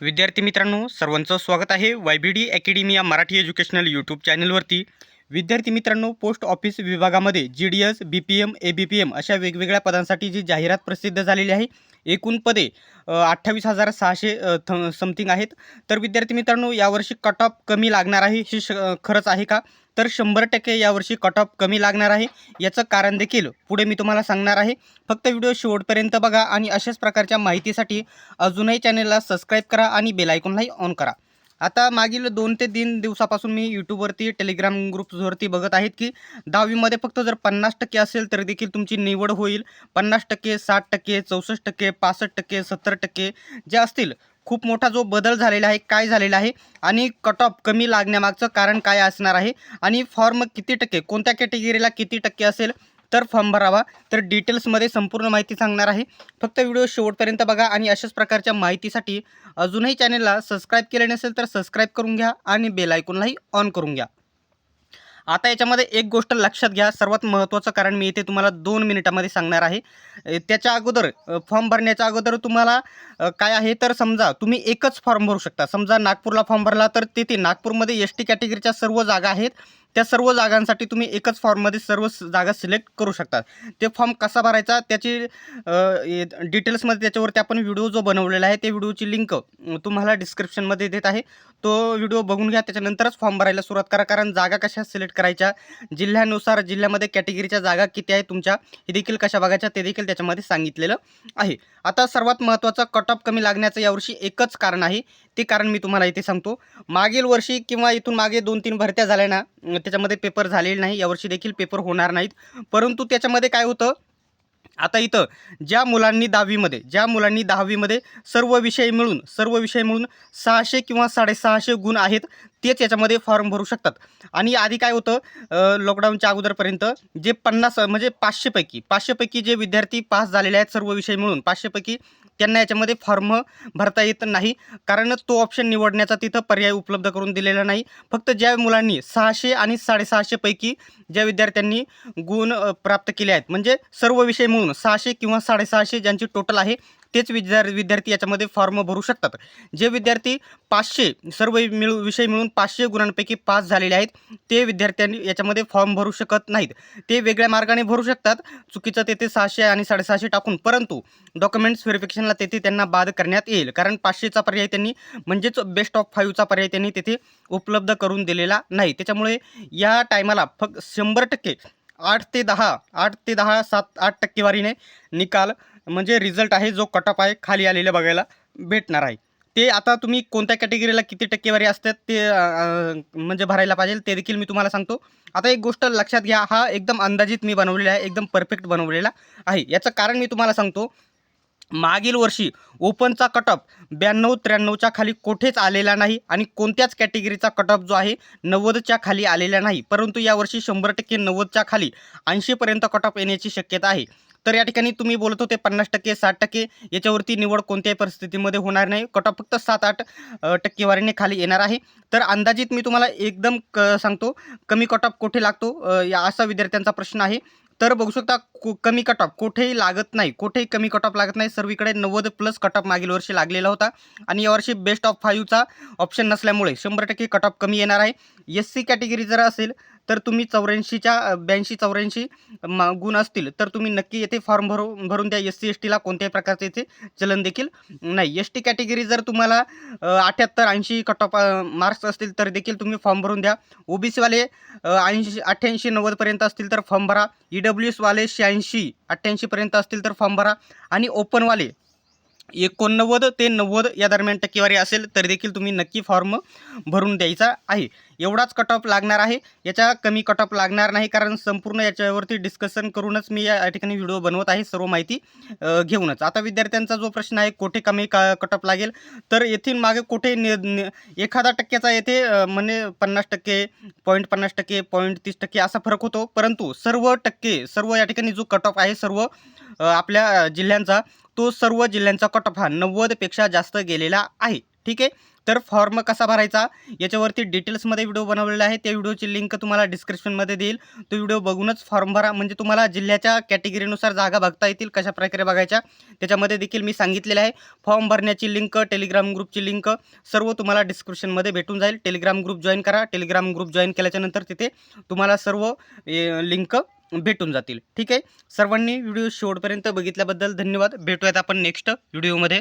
विद्यार्थी मित्रांनो, सर्वांचं स्वागत आहे YBD अकॅडमी या मराठी एज्युकेशनल यूट्यूब चॅनलवरती. विद्यार्थी मित्रांनो, पोस्ट ऑफिस विभागामध्ये GDS, BPM, ABPM अशा वेगवेगळ्या पदांसाठी जी जाहिरात प्रसिद्ध झालेली आहे. एकूण पदे 28,600 समथिंग आहेत. तर विद्यार्थी मित्रांनो, यावर्षी कट ऑफ कमी लागणार आहे, हे खरंच आहे का? तर 100% यावर्षी कट ऑफ कमी लागणार आहे. याचं कारण देखील पुढे मी तुम्हाला सांगणार आहे. फक्त व्हिडिओ शेवटपर्यंत बघा आणि अशाच प्रकारच्या माहितीसाठी अजूनही चॅनलला सबस्क्राईब करा आणि बेल आयकॉनलाही ऑन करा. आता मागील 2 ते 3 दिवसापासून मी यूट्यूबवरती टेलिग्राम ग्रुप्सवरती बघत आहेत की 10वीमध्ये फक्त जर 50% असेल तर देखील तुमची निवड होईल. 50%, 60%, 64%, 65%, 70% जे असतील. खूप मोठा जो बदल झालेला आहे, काय झालेला आहे आणि कट ऑफ कमी लागण्यामागचं कारण काय असणार आहे आणि फॉर्म किती टक्के, कोणत्या कॅटेगरीला किती टक्के असेल तर फॉर्म भरावा. तर डिटेल्समध्ये संपूर्ण माहिती सांगणार आहे. फक्त व्हिडिओ शेवटपर्यंत बघा आणि अशाच प्रकारच्या माहितीसाठी अजूनही चॅनलला सबस्क्राईब केले नसेल तर सबस्क्राईब करून घ्या आणि बेल आयकॉनलाही ऑन करून घ्या. आता याच्यामध्ये एक गोष्ट लक्षात घ्या, सर्वात महत्त्वाचं कारण मी इथे तुम्हाला 2 मिनिटामध्ये सांगणार आहे. त्याच्या अगोदर फॉर्म भरण्याच्या अगोदर तुम्हाला काय आहे तर समजा तुम्ही एकच फॉर्म भरू शकता. समजा नागपूरला फॉर्म भरला तर तिथे नागपूरमध्ये ST कॅटेगरीच्या सर्व जागा आहेत. त्या सर्व जागांसाठी तुम्ही एकच फॉर्ममध्ये सर्व जागा सिलेक्ट करू शकता. ते फॉर्म कसा भरायचा त्याची डिटेल्समध्ये त्याच्यावरती आपण व्हिडिओ जो बनवलेला आहे, ते व्हिडिओची लिंक तुम्हाला डिस्क्रिप्शनमध्ये देत आहे. तो व्हिडिओ बघून घ्या, त्याच्यानंतरच फॉर्म भरायला सुरुवात करा. कारण जागा कशा सिलेक्ट करायच्या, जिल्ह्यानुसार जिल्ह्यामध्ये कॅटेगरीच्या जागा किती आहेत तुमच्या, हे देखील कशा बघायच्या ते देखील त्याच्यामध्ये सांगितलेलं आहे. आता सर्वात महत्त्वाचं कट ऑफ कमी लागण्याचं यावर्षी एकच कारण आहे. ते कारण मी तुम्हाला इथे सांगतो. मागील वर्षी किंवा इथून मागे 2-3 भरत्या झाल्या ना, त्याच्यामध्ये पेपर झालेले नाही. यावर्षी देखील पेपर होणार नाहीत. परंतु त्याच्यामध्ये काय होतं, आता इथं ज्या मुलांनी 10वीमध्ये सर्व विषय मिळून 600 किंवा 650 गुण आहेत, तेच याच्यामध्ये फॉर्म भरू शकतात. आणि आधी काय होतं, लॉकडाऊनच्या अगोदरपर्यंत जे 50 म्हणजे 500 पैकी जे विद्यार्थी पास झालेले आहेत सर्व विषय मिळून 500 पैकी त्यांना याच्यामध्ये फॉर्म भरता येत नाही. कारण तो ऑप्शन निवडण्याचा तिथं पर्याय उपलब्ध करून दिलेला नाही. फक्त ज्या मुलांनी 600 आणि 650 पैकी ज्या विद्यार्थ्यांनी गुण प्राप्त केले आहेत, म्हणजे सर्व विषय मिळून 600 किंवा 650 ज्यांची टोटल आहे, तेच विद्यार्थी याच्यामध्ये फॉर्म भरू शकतात. जे विद्यार्थी 500 सर्व विषय मिळून 500 गुणांपैकी पास झालेले आहेत, ते विद्यार्थ्यांनी याच्यामध्ये फॉर्म भरू शकत नाहीत. ते वेगळ्या मार्गाने भरू शकतात, चुकीचं तेथे 600 आणि 650 टाकून. परंतु डॉक्युमेंट्स व्हेरिफिकेशनला तेथे त्यांना बाद करण्यात येईल. कारण 500चा पर्याय त्यांनी, म्हणजेच बेस्ट ऑफ 5चा पर्याय त्यांनी तेथे उपलब्ध करून दिलेला नाही. त्याच्यामुळे या टायमाला फक्त 100% 8 ते 10 7-8 टक्केवारीने निकाल म्हणजे रिझल्ट आहे, जो कट ऑफ आहे खाली आलेला बघायला भेटणार आहे. ते आता तुम्ही कोणत्या कॅटेगरीला किती टक्केवारी असतात ते म्हणजे भरायला पाहिजे ते देखील मी तुम्हाला सांगतो. आता एक गोष्ट लक्षात घ्या, हा एकदम अंदाजित मी बनवलेला आहे, एकदम परफेक्ट बनवलेला आहे. याचं कारण मी तुम्हाला सांगतो. मागील वर्षी ओपनचा कट ऑफ 92-93च्या खाली कुठेच आलेला नाही आणि कोणत्याच कॅटेगरीचा कट ऑफ जो आहे 90च्या खाली आलेला नाही. परंतु यावर्षी 100% 90च्या खाली 80पर्यंत कट ऑफ येण्याची शक्यता आहे. तर या ठिकाणी तुम्ही बोलत होते 50%, 60% याच्यावरती निवड कोणत्याही परिस्थितीमध्ये होणार नाही. कट ऑफ फक्त 7-8 टक्केवारीने खाली येणार आहे. तर अंदाजित मी तुम्हाला एकदम सांगतो, कमी कट ऑफ कुठे लागतो असा विद्यार्थ्यांचा प्रश्न आहे. तर बघू शकता, कमी कट ऑफ कुठेही लागत नाही, कुठेही कमी कट ऑफ लागत नाही. सर्वीकडे 90+ कट ऑफ मागील वर्षी लागलेला होता आणि यावर्षी बेस्ट ऑफ 5चा ऑप्शन नसल्यामुळे 100% कट ऑफ कमी येणार आहे. SC कॅटेगरी जर असेल तर तुम्ही 84च्या 82-84 गुण असतील तर तुम्ही नक्की येथे फॉर्म भरून द्या. SC STला कोणत्याही प्रकारचे येथे चलन देखील नाही. ST कॅटेगरी जर तुम्हाला 78-80 कट ऑफ मार्क्स असतील तर देखील तुम्ही फॉर्म भरून द्या. OBCवाले 88-90 पर्यंत असतील तर फॉर्म भरा. EWS वाले 86-88 पर्यंत असतील तर फॉर्म भरा आणि ओपनवाले 89 ते 90 या दरम्यान टक्केवारी असेल तर देखील तुम्ही नक्की फॉर्म भरून द्यायचा आहे. एवढाच कट ऑफ लागणार आहे, याच्या कमी कट ऑफ लागणार नाही. कारण संपूर्ण याच्यावरती डिस्कशन करूनच मी या ठिकाणी व्हिडिओ बनवत आहे, सर्व माहिती घेऊनच. आता विद्यार्थ्यांचा जो प्रश्न आहे कुठे कमी कट ऑफ लागेल, तर येथील मागे कुठे एखादा टक्क्याचा येथे म्हणजे 50%, 0.50%, 0.30% असा फरक होतो. परंतु सर्व या ठिकाणी जो कट ऑफ आहे सर्व आपल्या जिल्ह्यांचा, तो सर्व जिल्ह्यांचा कट ऑफ हा 90पेक्षा जास्त गेलेला आहे. ठीक आहे. तर फॉर्म कसा भरायचा याच्यावरती डिटेल्समध्ये व्हिडिओ बनवलेला आहे. त्या व्हिडिओची लिंक तुम्हाला डिस्क्रिप्शनमध्ये देईल. तो व्हिडिओ बघूनच फॉर्म भरा, म्हणजे तुम्हाला जिल्ह्याच्या कॅटेगरीनुसार जागा बघता येतील कशा प्रकारे बघायच्या. त्याच्यामध्ये देखील मी सांगितलेलं आहे. फॉर्म भरण्याची लिंक, टेलिग्राम ग्रुपची लिंक सर्व तुम्हाला डिस्क्रिप्शनमध्ये भेटून जाईल. टेलिग्राम ग्रुप जॉईन करा. टेलिग्राम ग्रुप जॉईन केल्याच्यानंतर तिथे तुम्हाला सर्व लिंक भेटून जातील. ठीक आहे. सर्वांनी व्हिडिओ शेवटपर्यंत बघितल्याबद्दल धन्यवाद. भेटूयात आपण नेक्स्ट व्हिडिओमध्ये.